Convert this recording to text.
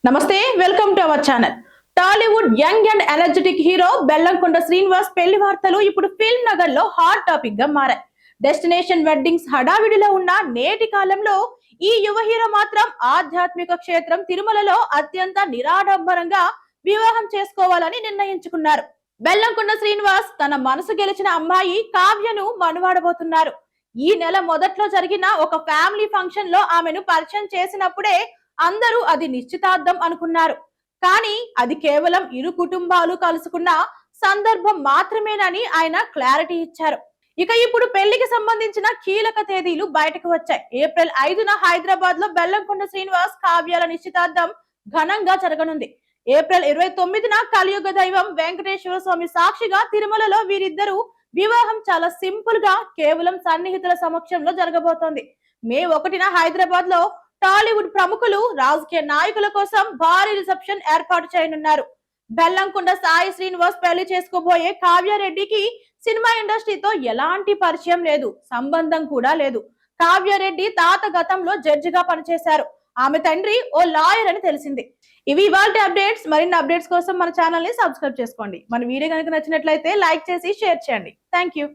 నమస్తే, welcome to our channel. Tollywood young and energetic hero Bellamkonda Srinivas పెళ్లి వార్తలు ఇప్పుడు ఫిల్మ్ నగర్ లో హాట్ టాపిక్ గా మారాయి. డెస్టినేషన్ వెడ్డింగ్స్ హడావిడిలో ఉన్న నేటి కాలంలో ఈ యువ హీరో మాత్రం ఆధ్యాత్మిక క్షేత్రం తిరుమలలో అత్యంత నిరాడంబరంగా వివాహం చేసుకోవాలని నిర్ణయించుకున్నారు. బెల్లంకొండ శ్రీనివాస్ తన మనసు గెలిచిన అమ్మాయి కావ్యను మనువాడబోతున్నారు. ఈ నెల మొదట్లో జరిగిన ఒక ఫ్యామిలీ ఫంక్షన్ లో ఆమెను పరిచయం చేసినప్పుడే అందరూ అది నిశ్చితార్థం అనుకున్నారు. కానీ అది కేవలం ఇరు కుటుంబాలు కలుసుకున్న సందర్భం మాత్రమేనని ఆయన క్లారిటీ ఇచ్చారు. ఇక ఇప్పుడు పెళ్లికి సంబంధించిన కీలక తేదీలు బయటకు వచ్చాయి. ఏప్రిల్ 5న హైదరాబాద్ లో బెల్లంకొండ శ్రీనివాస్ కావ్యాల నిశ్చితార్థం ఘనంగా జరగనుంది. ఏప్రిల్ 29న కలియుగ దైవం వెంకటేశ్వర స్వామి సాక్షిగా తిరుమలలో వీరిద్దరూ వివాహం చాలా సింపుల్ గా కేవలం సన్నిహితుల సమక్షంలో జరగబోతోంది. మే 1న హైదరాబాద్ లో టాలీవుడ్ ప్రముఖులు, రాజకీయ నాయకుల కోసం భారీ రిసెప్షన్ ఏర్పాటు చేయనున్నారు. బెల్లంకొండ సాయి శ్రీనివాస్ పెళ్లి చేసుకోబోయే కావ్యారెడ్డికి సినిమా ఇండస్ట్రీతో ఎలాంటి పరిచయం లేదు, సంబంధం కూడా లేదు. కావ్యారెడ్డి తాత గతంలో జడ్జిగా పనిచేశారు. ఆమె తండ్రి ఓ లాయర్ అని తెలిసింది. ఇవి ఇవాల్టి అప్డేట్స్. మరిన్ని అప్డేట్స్ కోసం మన ఛానల్ ని సబ్స్క్రైబ్ చేసుకోండి. మన వీడియో కనుక నచ్చినట్లయితే లైక్ చేసి షేర్ చేయండి. Thank you.